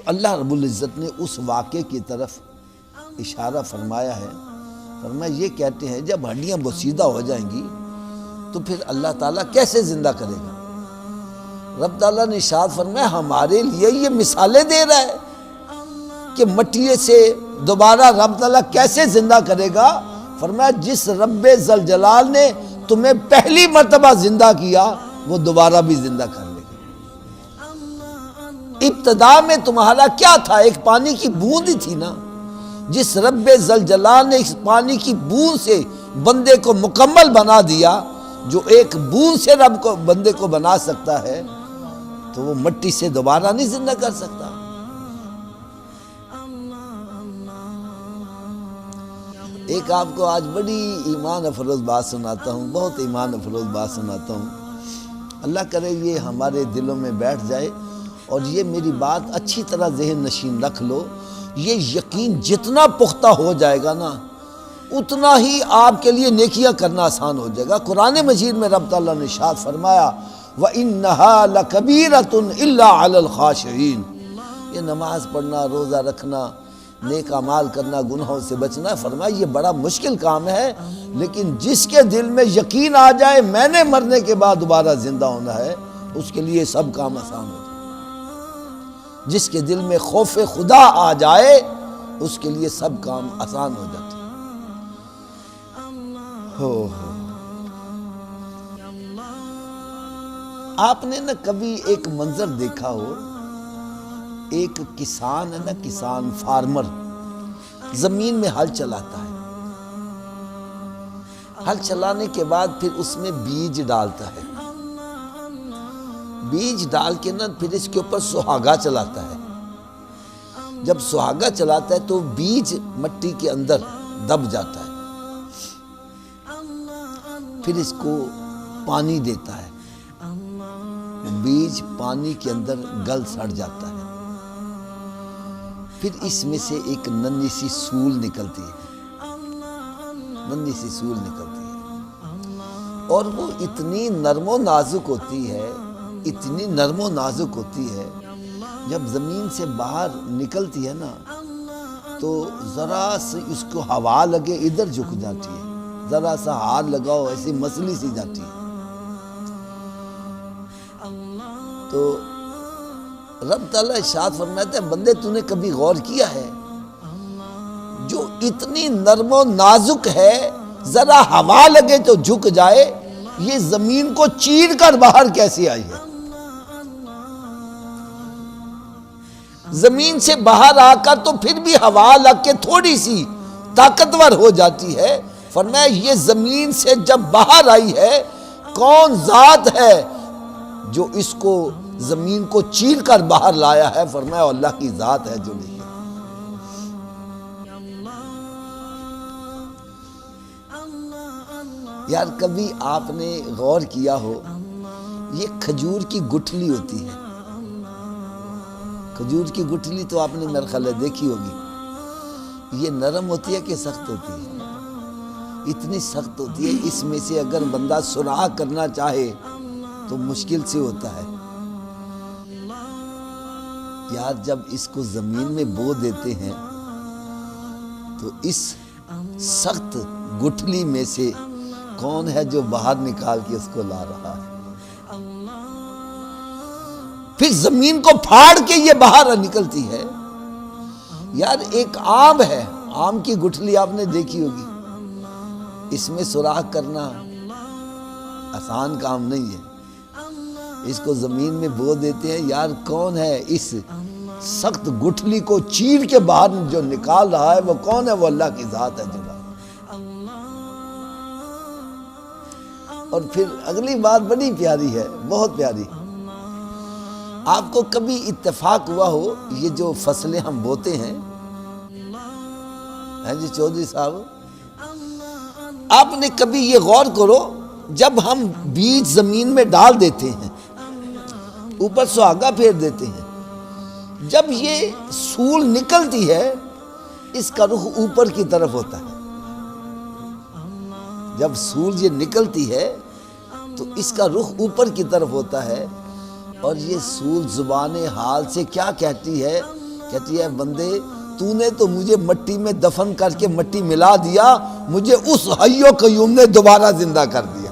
اللہ رب العزت نے اس واقعے کی طرف اشارہ فرمایا ہے، فرمایا یہ کہتے ہیں جب ہڈیاں بوسیدہ ہو جائیں گی تو پھر اللہ تعالیٰ کیسے زندہ کرے گا؟ رب تعالیٰ نے ارشاد فرمایا ہمارے لیے یہ مثالیں دے رہا ہے کہ مٹی سے دوبارہ رب تعالیٰ کیسے زندہ کرے گا۔ فرمایا جس رب ذوالجلال نے تمہیں پہلی مرتبہ زندہ کیا وہ دوبارہ بھی زندہ کر لے گا۔ ابتدا میں تمہارا کیا تھا؟ ایک پانی کی بوند ہی تھی نا۔ جس رب ذوالجلال نے اس پانی کی بوند سے بندے کو مکمل بنا دیا، جو ایک بوند سے رب کو بندے کو بنا سکتا ہے تو وہ مٹی سے دوبارہ نہیں زندہ کر سکتا۔ ایک آپ کو آج بڑی ایمان افروز بات سناتا ہوں، بہت ایمان افروز بات سناتا ہوں، اللہ کرے یہ ہمارے دلوں میں بیٹھ جائے اور یہ میری بات اچھی طرح ذہن نشین رکھ لو۔ یہ یقین جتنا پختہ ہو جائے گا نا اتنا ہی آپ کے لیے نیکیاں کرنا آسان ہو جائے گا۔ قرآن مجید میں رب تعالیٰ نے ارشاد فرمایا وَإِنَّهَا لَكَبِيرَةٌ إِلَّا عَلَى الْخَاشِعِينَ، یہ نماز پڑھنا، روزہ رکھنا، نیک اعمال کرنا، گناہوں سے بچنا، فرمایا یہ بڑا مشکل کام ہے، لیکن جس کے دل میں یقین آ جائے میں نے مرنے کے بعد دوبارہ زندہ ہونا ہے اس کے لیے سب کام آسان ہو جائے۔ جس کے دل میں خوف خدا آ جائے اس کے لیے سب کام آسان ہو جاتے۔ آپ نے نا کبھی ایک منظر دیکھا ہو، ایک کسان ہے نا، کسان فارمر زمین میں ہل چلاتا ہے، ہل چلانے کے بعد پھر اس میں بیج ڈالتا ہے، بیج ڈال کے نا پھر اس کے اوپر سہاگا چلاتا ہے۔ جب سہاگا چلاتا ہے تو بیج مٹی کے اندر دب جاتا ہے، پھر اس کو پانی دیتا ہے، بیج پانی کے اندر گل سڑ جاتا ہے، پھر اس میں سے ایک ننھی سی سول نکلتی ہے، ننھی سی سول نکلتی ہے، اور وہ اتنی نرم و نازک ہوتی ہے، اتنی نرم و نازک ہوتی ہے، جب زمین سے باہر نکلتی ہے نا تو ذرا سے اس کو ہوا لگے ادھر جھک جاتی ہے، ذرا سا ہاتھ لگاؤ ایسی مسلی سی جاتی ہے۔ تو رب تعالیٰ ارشاد فرماتا ہے بندے تو نے کبھی غور کیا ہے جو اتنی نرم و نازک ہے ذرا ہوا لگے تو جھک جائے، یہ زمین کو چیر کر باہر کیسے آئی ہے؟ زمین سے باہر آ کر تو پھر بھی ہوا لگ کے تھوڑی سی طاقتور ہو جاتی ہے۔ فرمایا یہ زمین سے جب باہر آئی ہے کون ذات ہے جو اس کو زمین کو چیر کر باہر لایا ہے؟ فرمایا اللہ کی ذات ہے جو نہیں ہے۔ یار کبھی آپ نے غور کیا ہو، یہ کھجور کی گٹھلی ہوتی ہے، کھجور کی گٹھلی تو آپ نے میرے خیال دیکھی ہوگی، یہ نرم ہوتی ہے کہ سخت ہوتی ہے؟ اتنی سخت ہوتی ہے، اس میں سے اگر بندہ سراغ کرنا چاہے تو مشکل سے ہوتا ہے۔ یار جب اس کو زمین میں بو دیتے ہیں تو اس سخت گٹھلی میں سے کون ہے جو باہر نکال کے اس کو لا رہا ہے؟ پھر زمین کو پھاڑ کے یہ باہر نکلتی ہے۔ یار ایک آم ہے، آم کی گٹھلی آپ نے دیکھی ہوگی، اس میں سوراخ کرنا آسان کام نہیں ہے، اس کو زمین میں بو دیتے ہیں۔ یار کون ہے اس سخت گٹھلی کو چیر کے باہر جو نکال رہا ہے وہ کون ہے؟ وہ اللہ کی ذات ہے جناب۔ اور پھر اگلی بات بڑی پیاری ہے، بہت پیاری۔ آپ کو کبھی اتفاق ہوا ہو یہ جو فصلیں ہم بوتے ہیں جی چودھری صاحب، آپ نے کبھی یہ غور کرو جب ہم بیج زمین میں ڈال دیتے ہیں، اوپر سہاگا پھیر دیتے ہیں، جب یہ سول نکلتی ہے اس کا رخ اوپر کی طرف ہوتا ہے۔ جب سول یہ نکلتی ہے تو اس کا رخ اوپر کی طرف ہوتا ہے، اور یہ سول زبان حال سے کیا کہتی ہے کہتی ہے بندے تو نے تو مجھے مٹی میں دفن کر کے مٹی ملا دیا، مجھے اس حی و قیوم نے دوبارہ زندہ کر دیا۔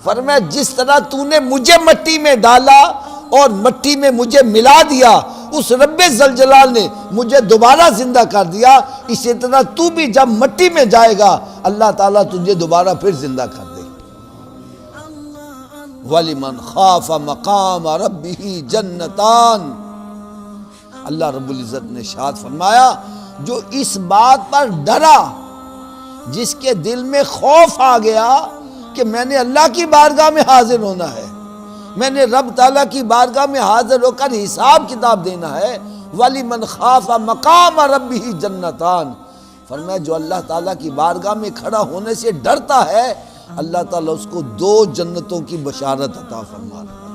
فرمایا جس طرح تو نے مجھے مٹی میں ڈالا اور مٹی میں مجھے ملا دیا، اس رب ذوالجلال نے مجھے دوبارہ زندہ کر دیا، اسی طرح تو بھی جب مٹی میں جائے گا اللہ تعالیٰ تجھے دوبارہ پھر زندہ کر دے۔ وَلِمَنْ خَافَ مَقَامَ رَبِّهِ جَنَّتَانِ، اللہ رب العزت نے ارشاد فرمایا جو اس بات پر ڈرا، جس کے دل میں خوف آ گیا کہ میں نے اللہ کی بارگاہ میں حاضر ہونا ہے، میں نے رب تعالیٰ کی بارگاہ میں حاضر ہو کر حساب کتاب دینا ہے، وَلِمَنْ خَافَ مَقَامَ رَبِّهِ جَنَّتَانِ، فرمایا جو اللہ تعالیٰ کی بارگاہ میں کھڑا ہونے سے ڈرتا ہے اللہ تعالیٰ اس کو 2 جنتوں کی بشارت عطا فرما رہا ہے۔